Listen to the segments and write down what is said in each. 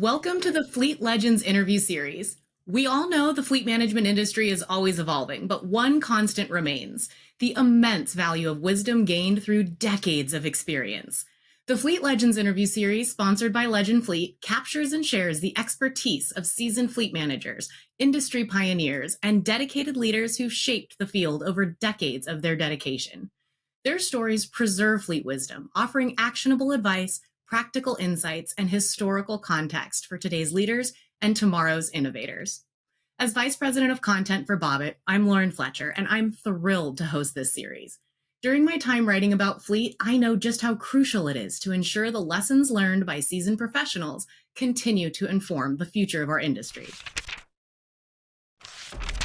Welcome to the Fleet Legends interview series. We all know the fleet management industry is always evolving, but one constant remains: the immense value of wisdom gained through decades of experience. The Fleet Legends interview series, sponsored by Legend Fleet, captures and shares the expertise of seasoned fleet managers, industry pioneers, and dedicated leaders who've shaped the field over decades of their dedication. Their stories preserve fleet wisdom, offering actionable advice, practical insights, and historical context for today's leaders and tomorrow's innovators. As Vice President of Content for Bobbit, I'm Lauren Fletcher, and I'm thrilled to host this series. During my time writing about fleet, I know just how crucial it is to ensure the lessons learned by seasoned professionals continue to inform the future of our industry.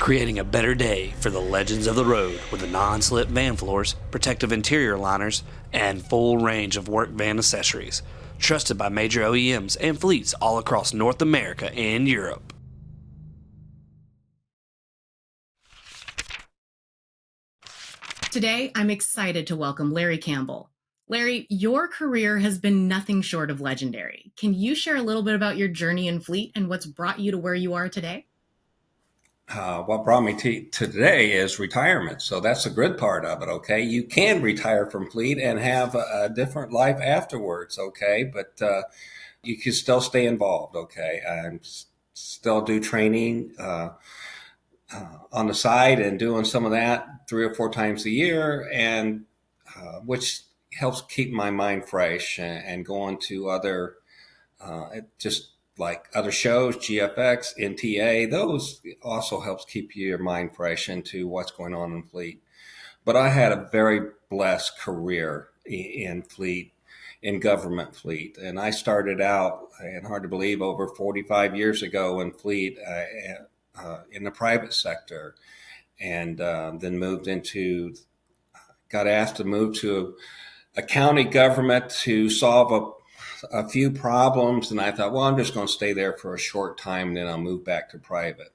Creating a better day for the legends of the road with the non-slip van floors, protective interior liners, and full range of work van accessories. Trusted by major OEMs and fleets all across North America and Europe. Today, I'm excited to welcome Larry Campbell. Larry, your career has been nothing short of legendary. Can you share a little bit about your journey in fleet and what's brought you to where you are today? What brought me to today is retirement. So that's the good part of it. Okay. You can retire from fleet and have a different life afterwards. Okay. But you can still stay involved. Okay. And still do training on the side and doing some of that 3 or 4 times a year, and which helps keep my mind fresh and going to other just like other shows, GFX, NTA. Those also helps keep your mind fresh into what's going on in fleet. But I had a very blessed career in fleet, in government fleet. And I started out, and hard to believe, over 45 years ago in fleet in the private sector. And then got asked to move to a county government to solve a few problems, and I thought, well, I'm just going to stay there for a short time, and then I'll move back to private.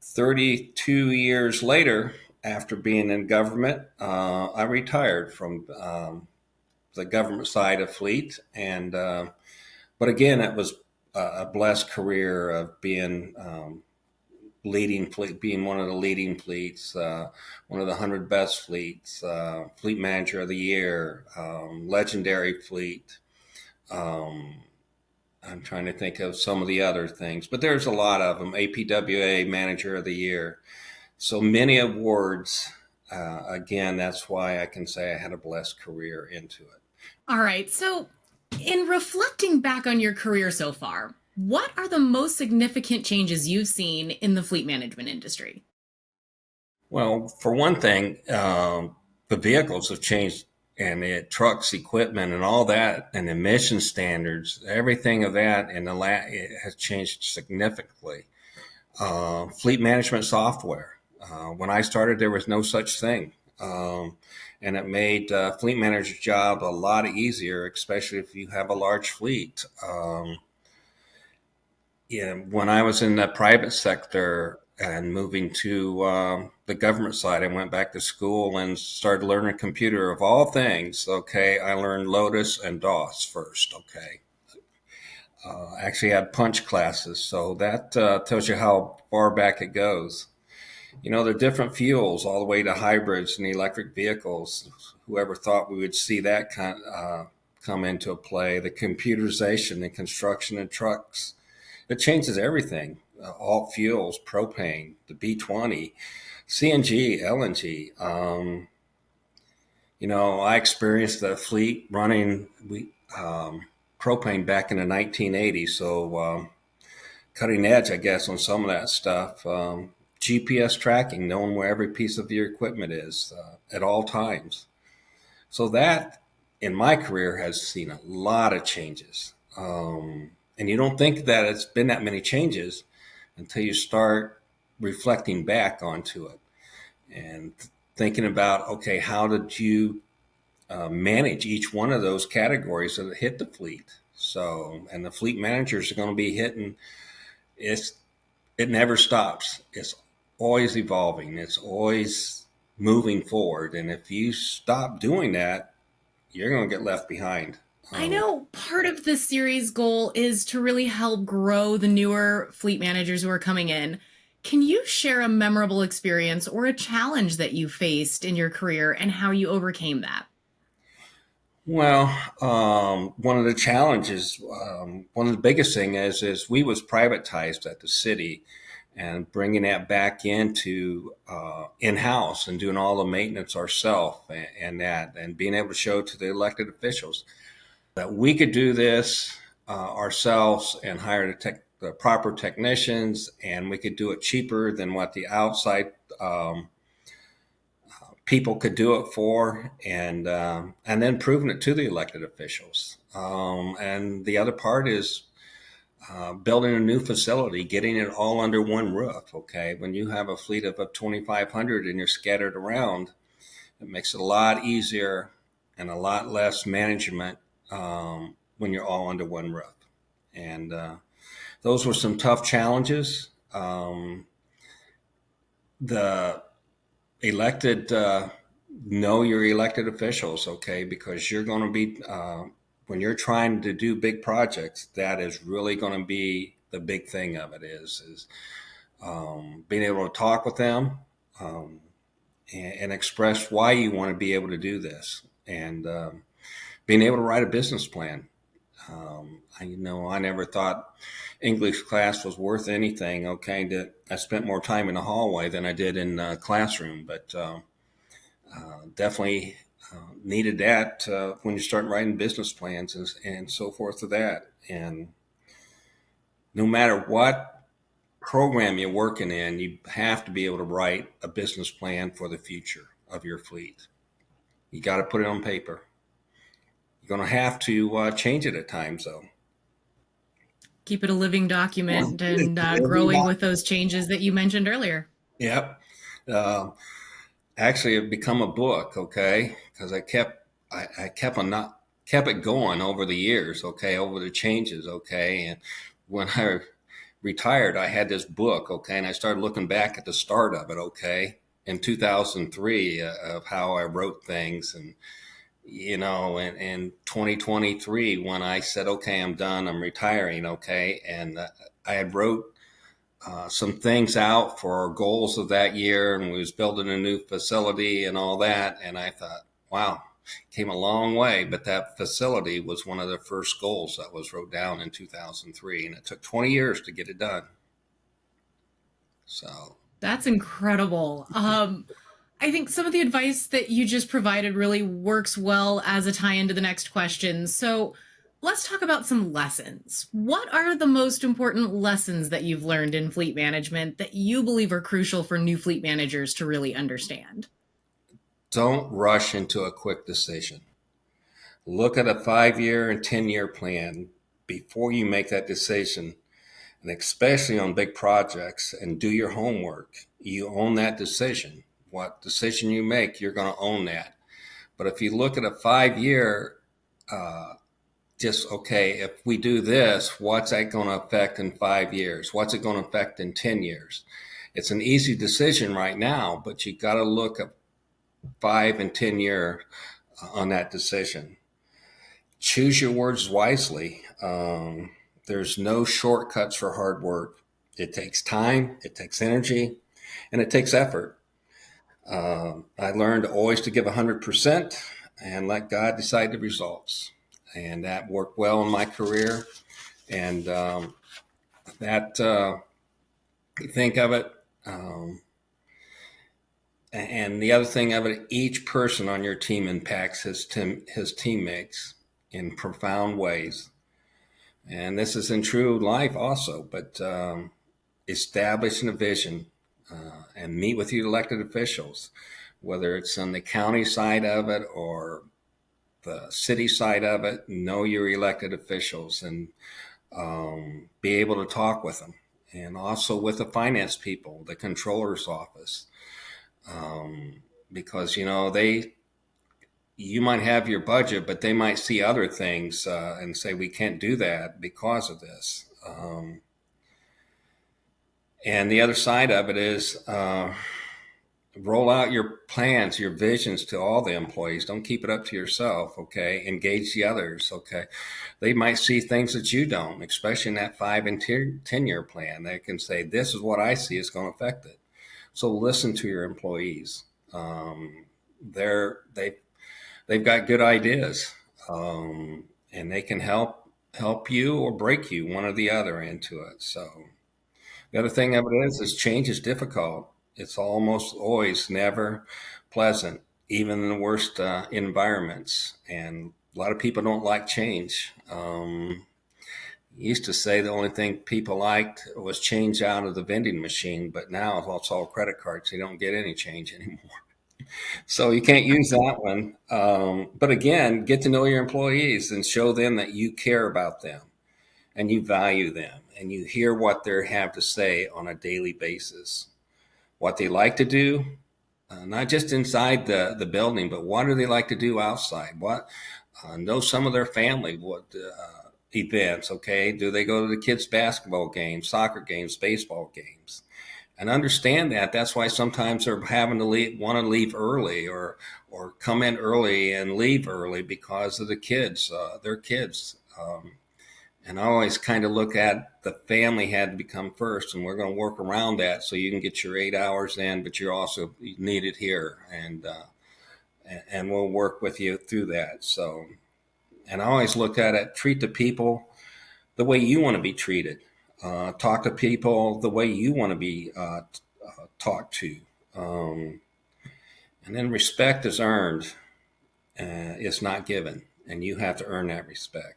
32 years later, after being in government, I retired from the government side of fleet, and but again, it was a blessed career of being leading fleet, being one of the leading fleets, one of the 100 best fleets, fleet manager of the year, legendary fleet. I'm trying to think of some of the other things, but there's a lot of them. APWA Manager of the Year. So many awards. Again, that's why I can say I had a blessed career into it. All right. So, in reflecting back on your career so far, what are the most significant changes you've seen in the fleet management industry? Well, for one thing, the vehicles have changed, and trucks, equipment, and all that, and emission standards, everything of that, and it has changed significantly. Fleet management software. When I started, there was no such thing, and it made fleet manager's job a lot easier, especially if you have a large fleet. When I was in the private sector and moving to the government side, I went back to school and started learning computer of all things. Okay, I learned Lotus and DOS first. Okay, actually had punch classes, so that tells you how far back it goes. You know, there are different fuels all the way to hybrids and electric vehicles. Whoever thought we would see that come into play? The computerization in construction and trucks. It changes everything. All fuels, propane, the B20, CNG, LNG. I experienced the fleet running propane back in the 1980s. So cutting edge, I guess, on some of that stuff. GPS tracking, knowing where every piece of your equipment is at all times. So that, in my career, has seen a lot of changes. And you don't think that it's been that many changes until you start reflecting back onto it and thinking about, okay, how did you manage each one of those categories that hit the fleet? So, and the fleet managers are going to be hitting, it never stops. It's always evolving. It's always moving forward. And if you stop doing that, you're going to get left behind. I know part of this series goal is to really help grow the newer fleet managers who are coming in. Can you share a memorable experience or a challenge that you faced in your career and how you overcame that? Well, one of the challenges, one of the biggest thing is we was privatized at the city, and bringing that back into in-house and doing all the maintenance ourselves and being able to show to the elected officials that we could do this ourselves and hire the proper technicians, and we could do it cheaper than what the outside people could do it for, and then proving it to the elected officials. And the other part is building a new facility, getting it all under one roof. Okay, when you have a fleet of 2,500 and you're scattered around, it makes it a lot easier and a lot less management when you're all under one roof. And those were some tough challenges. The elected know your elected officials, okay, because you're going to be when you're trying to do big projects, that is really going to be the big thing of it is being able to talk with them and express why you want to be able to do this, and being able to write a business plan. I never thought English class was worth anything. Okay, I spent more time in the hallway than I did in the classroom, but definitely needed that when you start writing business plans and so forth of that. And no matter what program you're working in, you have to be able to write a business plan for the future of your fleet. You got to put it on paper. You're going to have to change it at times, though. Keep it a living document and growing with those changes that you mentioned earlier. Yep. Uh, Actually, it become a book, okay? Because I kept it going over the years, okay, over the changes, okay. And when I retired, I had this book, okay, and I started looking back at the start of it, okay, in 2003 of how I wrote things, and in 2023 when I said, okay, I'm done, I'm retiring, okay, and I had wrote some things out for our goals of that year, and we was building a new facility and all that. And I thought, wow, came a long way. But that facility was one of the first goals that was wrote down in 2003, and it took 20 years to get it done. So That's incredible. I think some of the advice that you just provided really works well as a tie into the next question. So let's talk about some lessons. What are the most important lessons that you've learned in fleet management that you believe are crucial for new fleet managers to really understand? don't rush into a quick decision. Look at a 5 year and 10 year plan before you make that decision, and especially on big projects, and do your homework. You own that decision. What decision you make, you're going to own that. But if you look at a 5 year, just okay, if we do this, what's that going to affect in 5 years? What's it going to affect in 10 years? It's an easy decision right now, but you got to look at 5 and 10 year on that decision. Choose your words wisely. There's no shortcuts for hard work. It takes time, it takes energy, and it takes effort. I learned always to give 100% and let God decide the results. And that worked well in my career. And that, you think of it, and the other thing of it, each person on your team impacts his teammates in profound ways. And this is in true life also, but establishing a vision and meet with your elected officials, whether it's on the county side of it or the city side of it. Know your elected officials and be able to talk with them. And also with the finance people, the controller's office, because you might have your budget, but they might see other things and say we can't do that because of this. And the other side of it is roll out your plans, your visions to all the employees. Don't keep it up to yourself, okay? Engage the others, okay? They might see things that you don't, especially in that 5 and 10 year plan. They can say, this is what I see is going to affect it. So listen to your employees. They they've got good ideas, and they can help you or break you, one or the other, into it. So the other thing of it is change is difficult. It's almost always never pleasant, even in the worst environments. And a lot of people don't like change. Used to say the only thing people liked was change out of the vending machine, but now it's all credit cards. You don't get any change anymore. So you can't use that one. But again, get to know your employees and show them that you care about them and you value them and you hear what they have to say on a daily basis, what they like to do, not just inside the building, but what do they like to do outside? What know some of their family, what events, okay? Do they go to the kids' basketball games, soccer games, baseball games? And understand that. That's why sometimes they're having to want to leave early or come in early and leave early because of the kids, their kids. And I always kind of look at the family had to become first, and we're going to work around that so you can get your 8 hours in, but you're also needed here, and we'll work with you through that. So, and I always look at it, treat the people the way you want to be treated. Talk to people the way you want to be talked to. And then respect is earned, it's not given, and you have to earn that respect.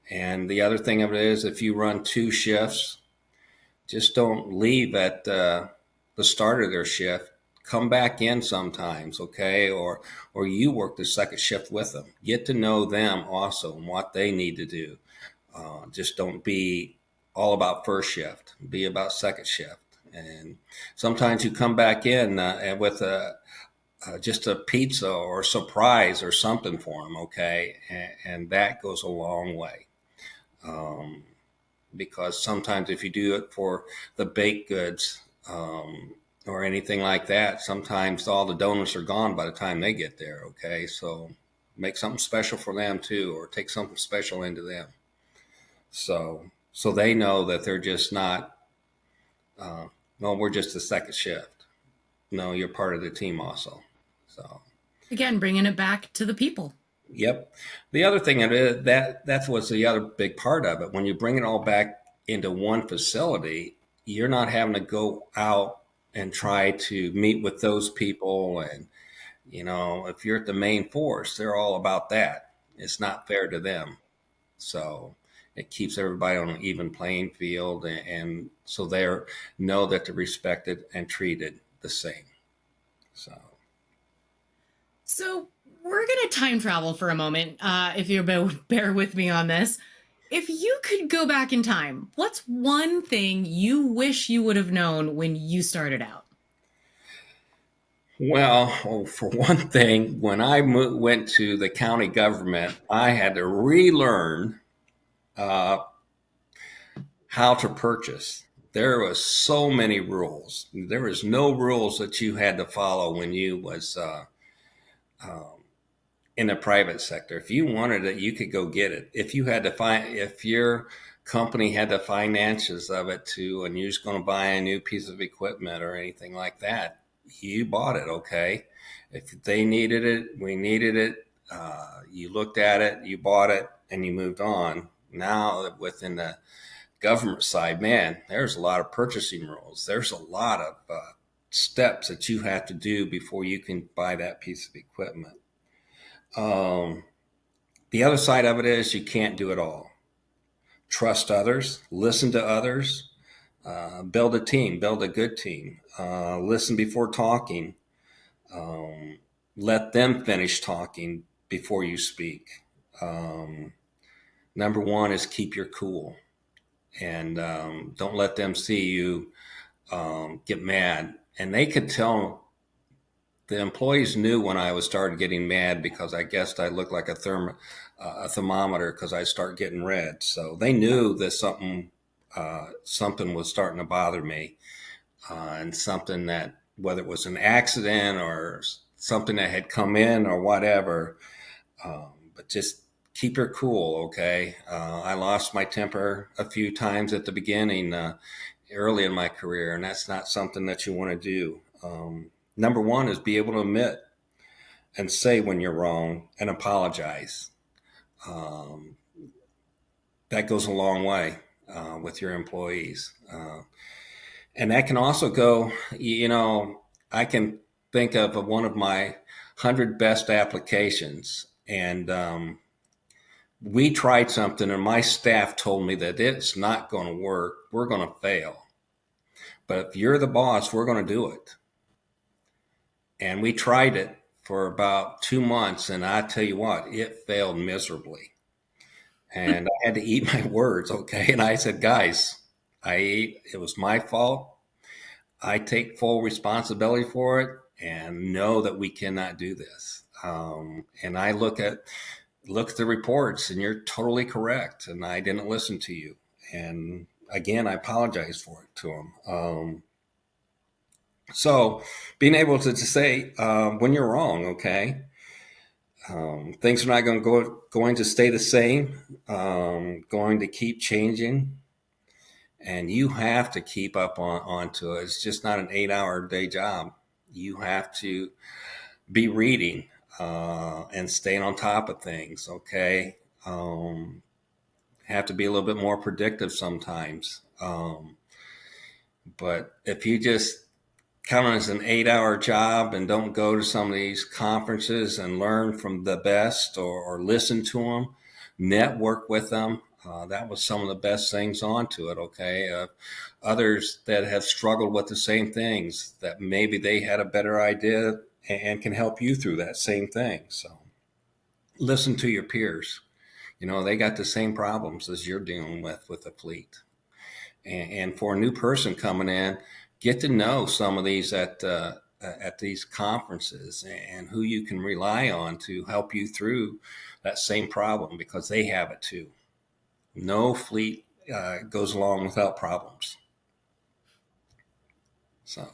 And the other thing of it is, if you run 2 shifts, just don't leave at the start of their shift. Come back in sometimes, okay? Or you work the second shift with them. Get to know them also and what they need to do. Just don't be all about first shift. Be about second shift. And sometimes you come back in and with just a pizza or a surprise or something for them, okay? And that goes a long way. Because sometimes if you do it for the baked goods or anything like that, sometimes all the donuts are gone by the time they get there, okay? So make something special for them too, or take something special into them. So they know that they're just not, no, we're just the second shift. No, you're part of the team also. So again, bringing it back to the people. Yep. The other thing that was the other big part of it. When you bring it all back into one facility, you're not having to go out and try to meet with those people. And, if you're at the main force, they're all about that. It's not fair to them. So it keeps everybody on an even playing field. And so they know that they're respected and treated the same. So we're going to time travel for a moment, if you bear with me on this. If you could go back in time, what's one thing you wish you would have known when you started out? Well, for one thing, when I went to the county government, I had to relearn how to purchase. There was so many rules. There was no rules that you had to follow when you was in the private sector. If you wanted it, you could go get it. If your company had the finances of it too, and you're just going to buy a new piece of equipment or anything like that, you bought it, okay? If they needed it, we needed it. You looked at it, you bought it, and you moved on. Now, within the government side, man, there's a lot of purchasing rules. There's a lot of steps that you have to do before you can buy that piece of equipment. The other side of it is you can't do it all. Trust others, listen to others, build a team, build a good team, listen before talking, let them finish talking before you speak. Number one is keep your cool, and don't let them see you get mad. And they could tell, the employees knew when I was started getting mad, because I guessed I looked like a thermometer, because I start getting red. So they knew that something was starting to bother me, and something that whether it was an accident or something that had come in or whatever. But just keep your cool, okay? I lost my temper a few times at the beginning, early in my career, and that's not something that you want to do. Number one is be able to admit and say when you're wrong and apologize. Um, that goes a long way with your employees. And that can also go, I can think of one of my 100 best applications. And we tried something, and my staff told me that it's not going to work. We're going to fail. But if you're the boss, we're going to do it. And we tried it for about 2 months. And I tell you what, it failed miserably. And I had to eat my words, okay? And I said, guys, it was my fault. I take full responsibility for it and know that we cannot do this. And I look at the reports, and you're totally correct. And I didn't listen to you. And again, I apologize for it to them. So being able to say when you're wrong, okay, things are not going to stay the same, going to keep changing. And you have to keep up onto it. It's just not an 8-hour day job. You have to be reading and staying on top of things, okay? Have to be a little bit more predictive sometimes. But if you just count on it as an 8-hour job and don't go to some of these conferences and learn from the best or listen to them, network with them, that was some of the best things onto it, okay? Others that have struggled with the same things, that maybe they had a better idea and can help you through that same thing. So listen to your peers. They got the same problems as you're dealing with the fleet. And for a new person coming in, get to know some of these at these conferences and who you can rely on to help you through that same problem, because they have it too. No fleet goes along without problems. So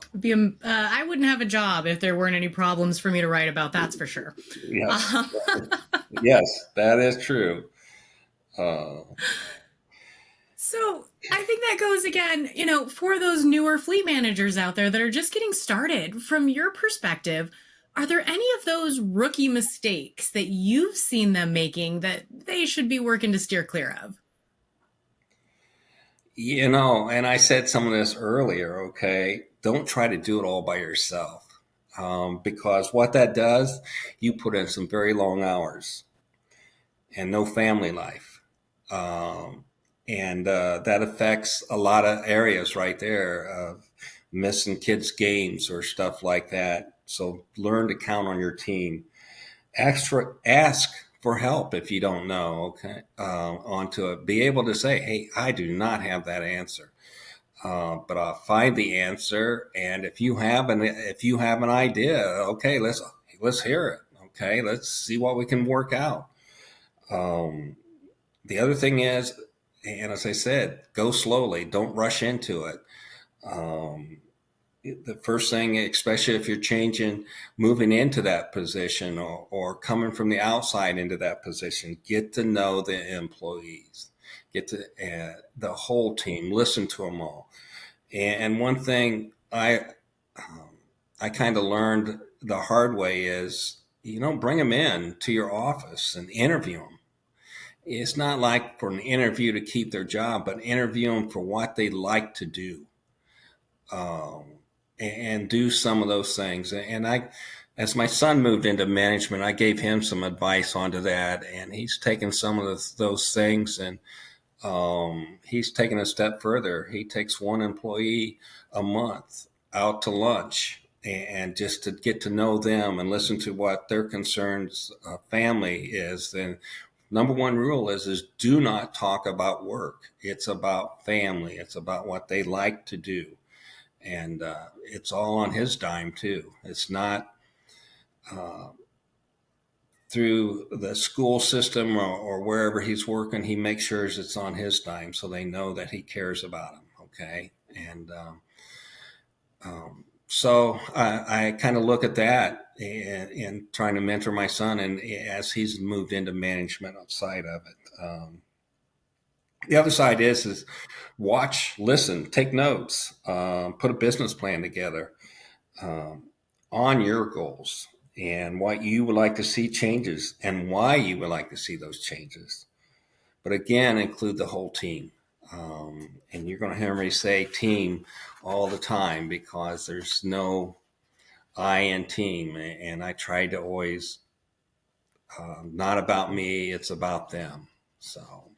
I wouldn't have a job if there weren't any problems for me to write about. That's for sure. yes, yes, that is true. So I think that goes again, for those newer fleet managers out there that are just getting started. From your perspective, are there any of those rookie mistakes that you've seen them making that they should be working to steer clear of? And I said some of this earlier, okay? Don't try to do it all by yourself, because what that does, you put in some very long hours and no family life. And that affects a lot of areas right there, missing kids' games or stuff like that. So learn to count on your team. Ask for help if you don't know, okay, onto it. Be able to say, hey, I do not have that answer. But I'll find the answer. And if you have an idea, okay, let's hear it. Okay, let's see what we can work out. The other thing is, and as I said, go slowly. Don't rush into it. The first thing, especially if you're moving into that position or coming from the outside into that position, get to know the employees, get to the whole team, listen to them all. And one thing I kind of learned the hard way is, bring them in to your office and interview them. It's not like for an interview to keep their job, but interview them for what they like to do. And do some of those things. And as my son moved into management, I gave him some advice onto that, and he's taken some of those things, and he's taken a step further. He takes one employee a month out to lunch, and just to get to know them and listen to what their concerns, family is. And number one rule is do not talk about work. It's about family. It's about what they like to do. And it's all on his dime too. It's not through the school system or wherever he's working. He makes sure it's on his dime, so they know that he cares about them. Okay, and So I kind of look at that and trying to mentor my son, and as he's moved into management side of it. The other side is watch, listen, take notes, put a business plan together um, on your goals and what you would like to see changes and why you would like to see those changes. But again, include the whole team. And you're going to hear me say team all the time because there's no I in team. And I try to always, not about me, it's about them. So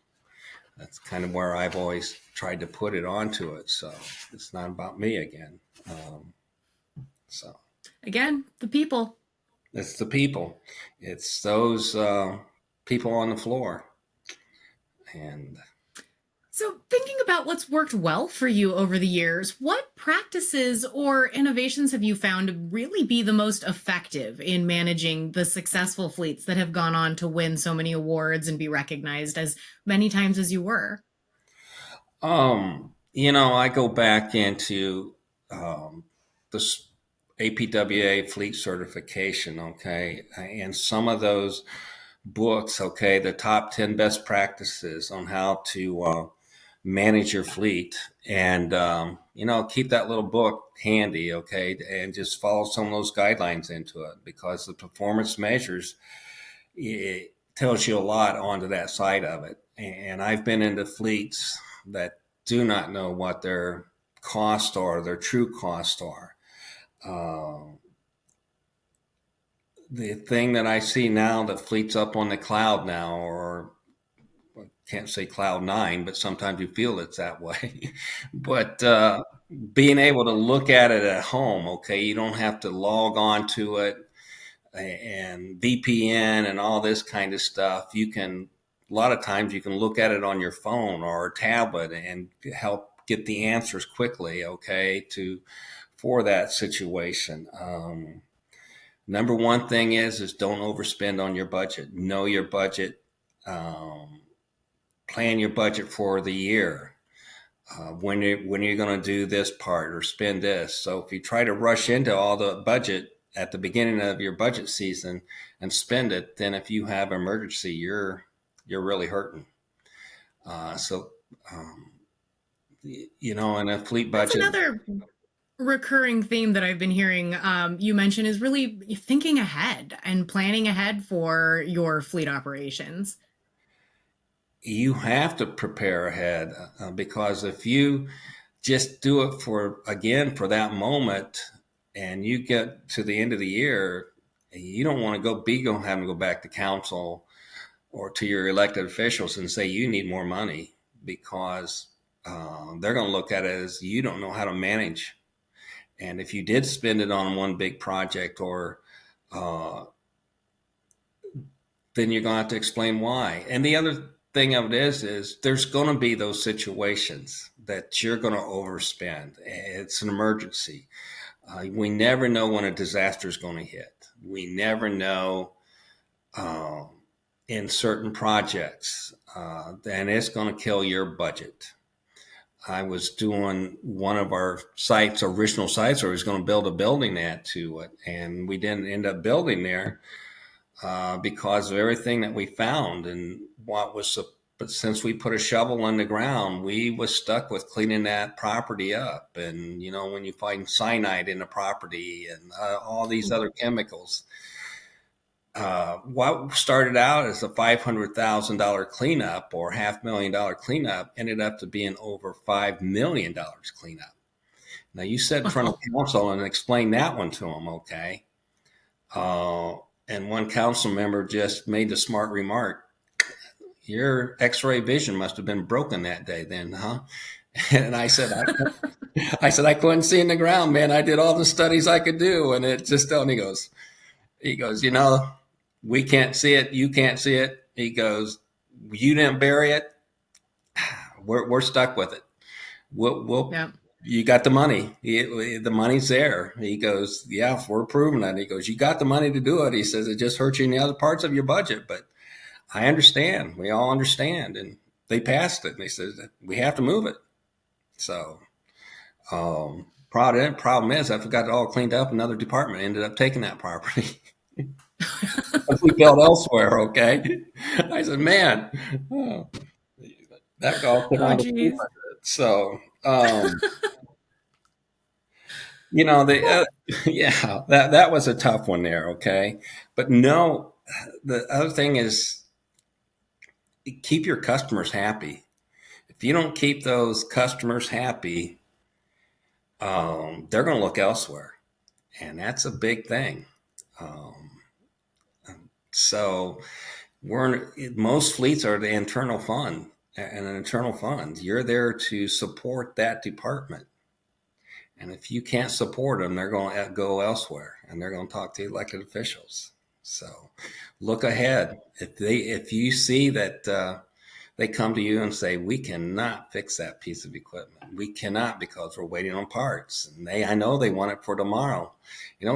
that's kind of where I've always tried to put it onto it. So it's not about me again. Um, so Again, the people. it's the people. It's those people on the floor. And So, thinking about what's worked well for you over the years, what practices or innovations have you found to really be the most effective in managing the successful fleets that have gone on to win so many awards and be recognized as many times as you were? I go back into this APWA fleet certification, okay, and some of those books, okay, the top 10 best practices on how to manage your fleet. And, keep that little book handy, okay, and just follow some of those guidelines into it because the performance measures, it tells you a lot onto that side of it. And I've been into fleets that do not know what their costs are, their true costs are. Uh, the thing that I see now that fleets up on the cloud now, or I can't say cloud nine, but sometimes you feel it's that way. But being able to look at it at home, okay, you don't have to log on to it and VPN and all this kind of stuff. A lot of times you can look at it on your phone or tablet and help get the answers quickly, okay, for that situation. Number one thing is don't overspend on your budget. Know your budget. Plan your budget for the year. When you're going to do this part or spend this. So if you try to rush into all the budget at the beginning of your budget season and spend it, then if you have an emergency, you're really hurting. So in a fleet That's budget, another recurring theme that I've been hearing you mention is really thinking ahead and planning ahead for your fleet operations. you have to prepare ahead because if you just do it for that moment and you get to the end of the year, you don't want to go having to go back to council or to your elected officials and say you need more money because they're going to look at it as you don't know how to manage. And if you did spend it on one big project or then you're going to have to explain why. And the other thing of it is there's going to be those situations that you're going to overspend. It's an emergency. We never know when a disaster is going to hit. We never know in certain projects, and it's going to kill your budget. I was doing one of our original sites, where we was going to build a building add to it, and we didn't end up building there because of everything that we found and but since we put a shovel in the ground, we was stuck with cleaning that property up. And, when you find cyanide in the property and all these other chemicals, what started out as a $500,000 cleanup or $500,000 cleanup ended up to being over $5 million cleanup. Now you sit in front of council and explain that one to them. Okay. And one council member just made the smart remark, your x-ray vision must have been broken that day then, huh? And I said, I couldn't see in the ground, man. I did all the studies I could do. And it just, and he goes, we can't see it. You can't see it. He goes, you didn't bury it. We're stuck with it. We'll Yeah. You got the money. The money's there. He goes, yeah, we're proving that. He goes, you got the money to do it. He says, it just hurts you in the other parts of your budget. But I understand. We all understand. And they passed it. And they said, we have to move it. So, Problem is, after we got it all cleaned up, another department ended up taking that property. We built elsewhere. Okay, I said, man, oh, that golf put Oh, on the geez. paper. So, the Well, yeah, that was a tough one there. Okay, but no, the other thing is keep your customers happy. If you don't keep those customers happy, they're going to look elsewhere, and that's a big thing. Um, so most fleets are the internal fund, and an internal fund. You're there to support that department, and if you can't support them, they're going to go elsewhere, and they're going to talk to elected officials. So look ahead. If you see that they come to you and say, we cannot fix that piece of equipment. We cannot because we're waiting on parts. And I know they want it for tomorrow.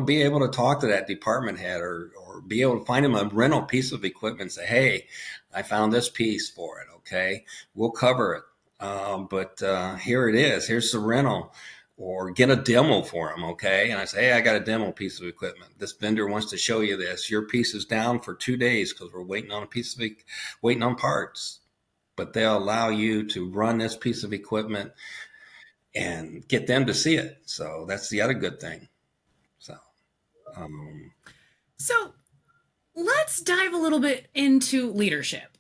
Be able to talk to that department head or be able to find them a rental piece of equipment and say, hey, I found this piece for it. Okay, we'll cover it. But here it is. Here's the rental. Or get a demo for them, okay? And I say, hey, I got a demo piece of equipment. This vendor wants to show you this. Your piece is down for 2 days because we're waiting on parts. But they'll allow you to run this piece of equipment and get them to see it. So that's the other good thing. So, um, so let's dive a little bit into leadership.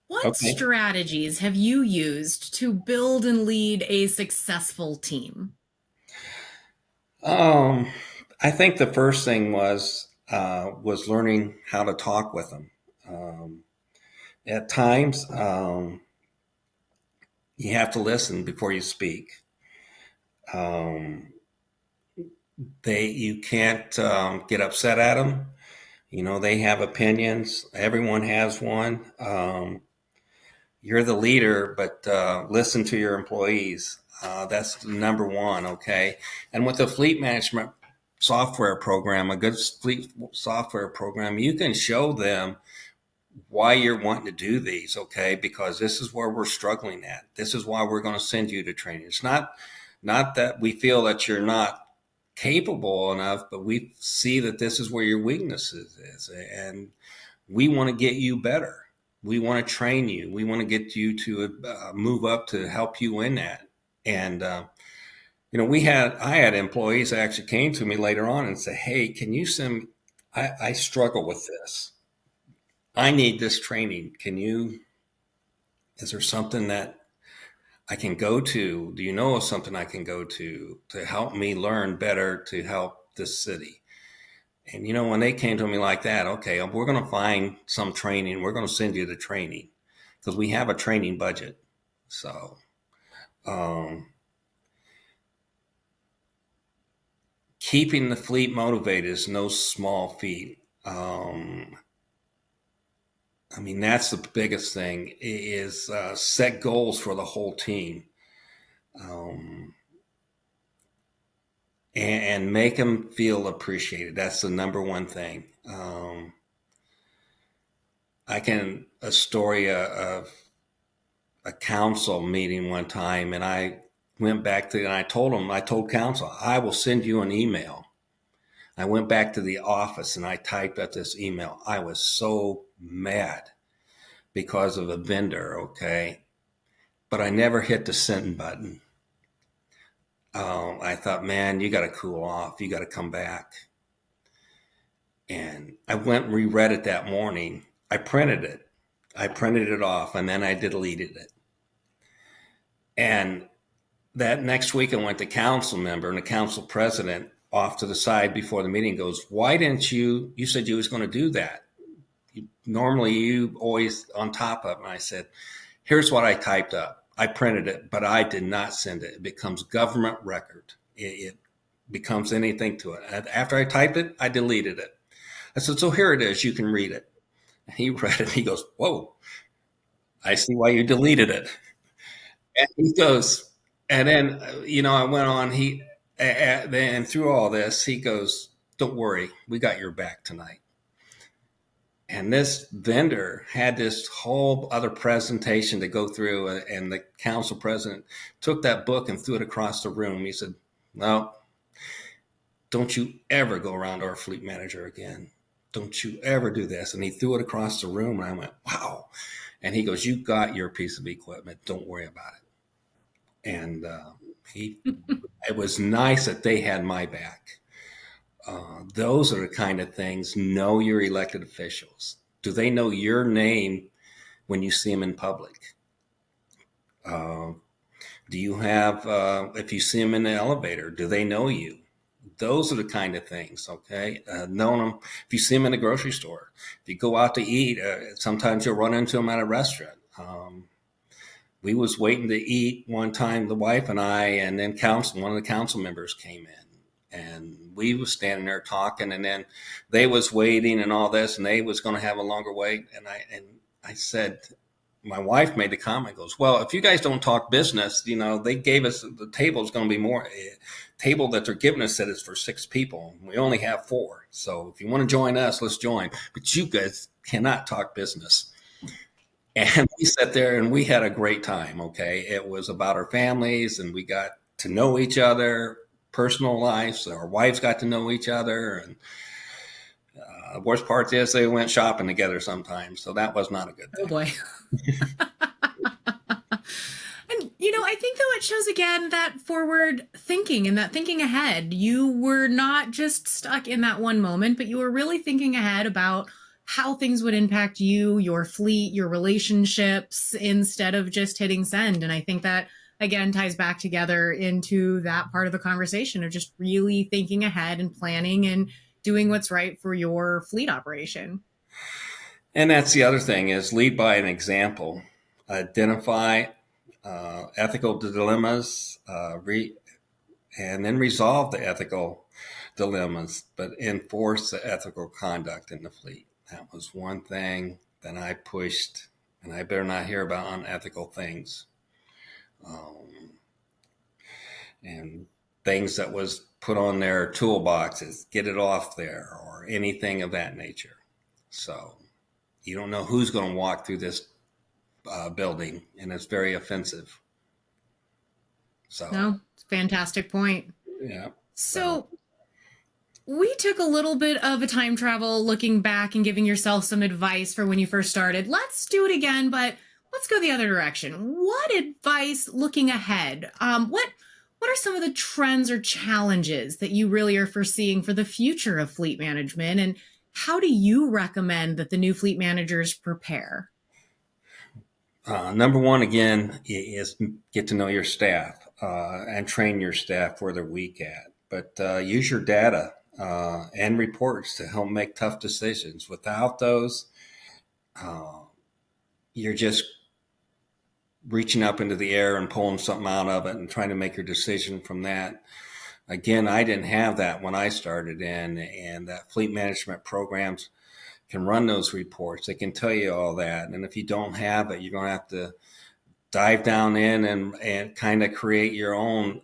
What okay. strategies have you used to build and lead a successful team? I think the first thing was learning how to talk with them. At times, you have to listen before you speak. Um, you can't get upset at them. They have opinions. Everyone has one. You're the leader, but listen to your employees. That's number one, okay? And with the fleet management software program, a good fleet software program, you can show them why you're wanting to do these, okay? Because this is where we're struggling at. This is why we're going to send you to training. It's not that we feel that you're not capable enough, but we see that this is where your weaknesses is, and we want to get you better. We want to train you. We want to get you to move up to help you in that. And I had employees that actually came to me later on and say, "Hey, can you send? I struggle with this. I need this training. Is there something that I can go to? Do you know of something I can go to help me learn better to help this city?" And when they came to me like that, okay, we're going to find some training. We're going to send you to training because we have a training budget. So, keeping the fleet motivated is no small feat. That's the biggest thing is set goals for the whole team. And make them feel appreciated. That's the number one thing. A story of a council meeting one time, and I went back to, and I told council, I will send you an email. I went back to the office and I typed out this email. I was so mad because of a vendor, okay? But I never hit the send button. I thought, man, you got to cool off. You got to come back. And I went and reread it that morning. I printed it off, and then I deleted it. And that next week, I went to council member and the council president off to the side before the meeting goes, why didn't you said you was going to do that. Normally you always on top of it. And I said, here's what I typed up. I printed it, but I did not send it. It becomes government record. It becomes anything to it. After I typed it, I deleted it. I said, so here it is. You can read it. He read it. He goes, whoa, I see why you deleted it. And he goes, and then, I went on, then through all this, he goes, don't worry, we got your back tonight. And this vendor had this whole other presentation to go through, and the council president took that book and threw it across the room. He said, no, don't you ever go around our fleet manager again. Don't you ever do this. And he threw it across the room, and I went, wow. And he goes, you got your piece of equipment. Don't worry about it. And he, it was nice that they had my back. Those are the kind of things. Know your elected officials. Do they know your name when you see them in public? Uh, do you have, if you see them in the elevator, do they know you? Those are the kind of things, okay? Knowing them, if you see them in the grocery store, if you go out to eat, sometimes you'll run into them at a restaurant. We was waiting to eat one time, the wife and I, and then one of the council members came in, and we was standing there talking, and then they was waiting and all this, and they was going to have a longer wait, and I said, my wife made the comment, goes, well, if you guys don't talk business, they gave us, the table is going to be more, table that they're giving us that is for 6 people. We only have 4. So if you want to join us, let's join. But you guys cannot talk business. And we sat there and we had a great time, okay? It was about our families, and we got to know each other, personal lives. Our wives got to know each other. And the worst part is they went shopping together sometimes. So that was not a good thing. Oh, boy. And, I think, though, it shows again that forward thinking and that thinking ahead. You were not just stuck in that one moment, but you were really thinking ahead about how things would impact you, your fleet, your relationships, instead of just hitting send. And I think that, again, ties back together into that part of the conversation of just really thinking ahead and planning and doing what's right for your fleet operation. And that's the other thing, is lead by an example. Identify ethical dilemmas, and then resolve the ethical dilemmas, but enforce the ethical conduct in the fleet. That was one thing that I pushed, and I better not hear about unethical things. And things that was put on their toolboxes, get it off there, or anything of that nature. So you don't know who's going to walk through this building, and it's very offensive. So, no, fantastic point. Yeah. So we took a little bit of a time travel looking back and giving yourself some advice for when you first started. Let's do it again, but let's go the other direction. What advice looking ahead? What are some of the trends or challenges that you really are foreseeing for the future of fleet management? And how do you recommend that the new fleet managers prepare? Number one, again, is get to know your staff and train your staff where they're weak at. But use your data and reports to help make tough decisions. Without those, you're just reaching up into the air and pulling something out of it and trying to make your decision from that. Again, I didn't have that when I started in, and that fleet management programs can run those reports. They can tell you all that. And if you don't have it, you're going to have to dive down in and kind of create your own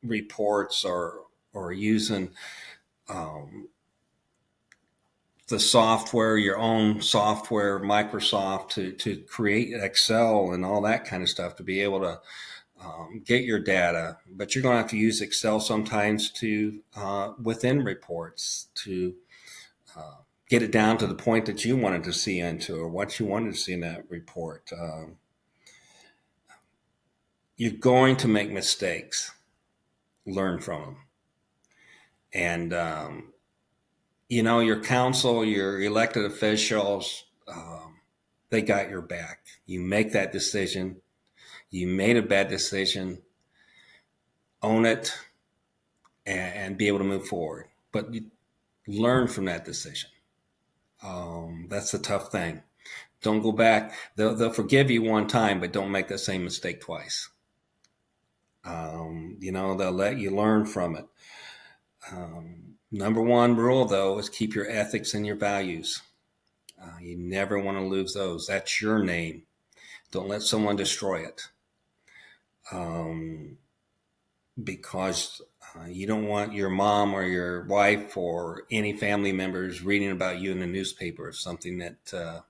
reports, or using the software, your own software, Microsoft, to create Excel and all that kind of stuff to be able to get your data. But you're going to have to use Excel sometimes to within reports to get it down to the point that you wanted to see into, or what you wanted to see in that report. You're going to make mistakes. Learn from them. And, your council, your elected officials, they got your back. You make that decision. You made a bad decision. Own it and be able to move forward. But you learn from that decision. That's the tough thing. Don't go back. They'll forgive you one time, but don't make that same mistake twice. They'll let you learn from it. Number one rule, though, is keep your ethics and your values. You never want to lose those. That's your name. Don't let someone destroy it. Because you don't want your mom or your wife or any family members reading about you in the newspaper of something that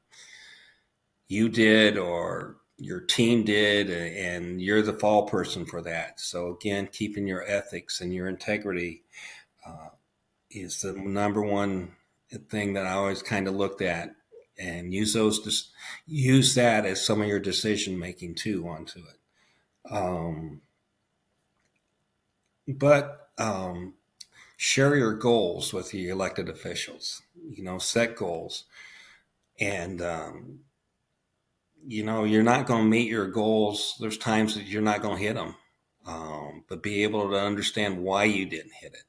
you did, or your team did, and you're the fall person for that. So again, keeping your ethics and your integrity is the number one thing that I always kind of looked at, and use that as some of your decision making too onto it. But share your goals with your elected officials. Set goals, and you're not going to meet your goals. There's times that you're not going to hit them, but be able to understand why you didn't hit it,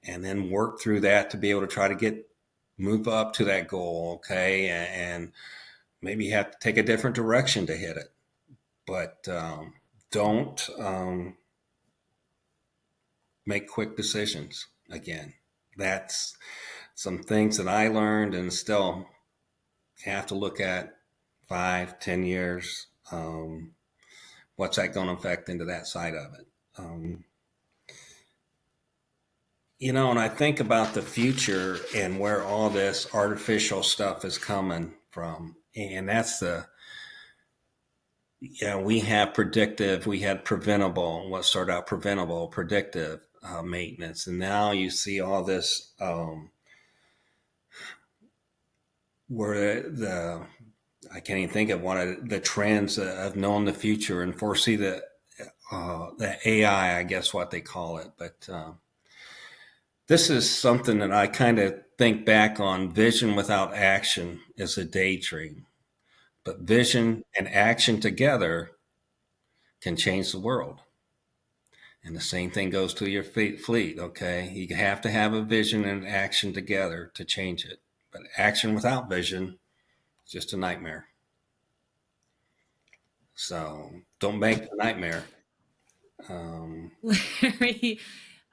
and then work through that to be able to try to move up to that goal. Okay. And maybe you have to take a different direction to hit it, but don't make quick decisions. Again, that's some things that I learned and still have to look at 5-10 years. What's that going to affect into that side of it? And I think about the future and where all this artificial stuff is coming from. And that's we have predictive, we had preventable, what started out preventable, predictive maintenance. And now you see all this where I can't even think of one of the trends of knowing the future and foresee the AI, I guess what they call it. But this is something that I kind of think back on. Vision without action is a daydream, but vision and action together can change the world. And the same thing goes to your fleet. Okay. You have to have a vision and action together to change it, but action without vision is just a nightmare. So don't make the nightmare. Larry,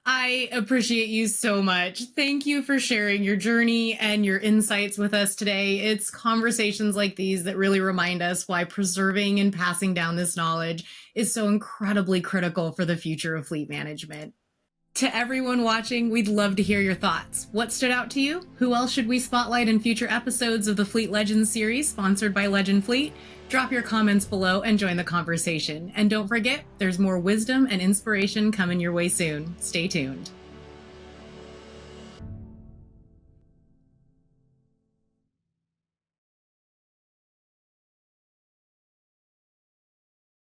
I appreciate you so much. Thank you for sharing your journey and your insights with us today. It's conversations like these that really remind us why preserving and passing down this knowledge is so incredibly critical for the future of fleet management. To everyone watching, we'd love to hear your thoughts. What stood out to you? Who else should we spotlight in future episodes of the Fleet Legends series sponsored by Legend Fleet? Drop your comments below and join the conversation. And don't forget, there's more wisdom and inspiration coming your way soon. Stay tuned.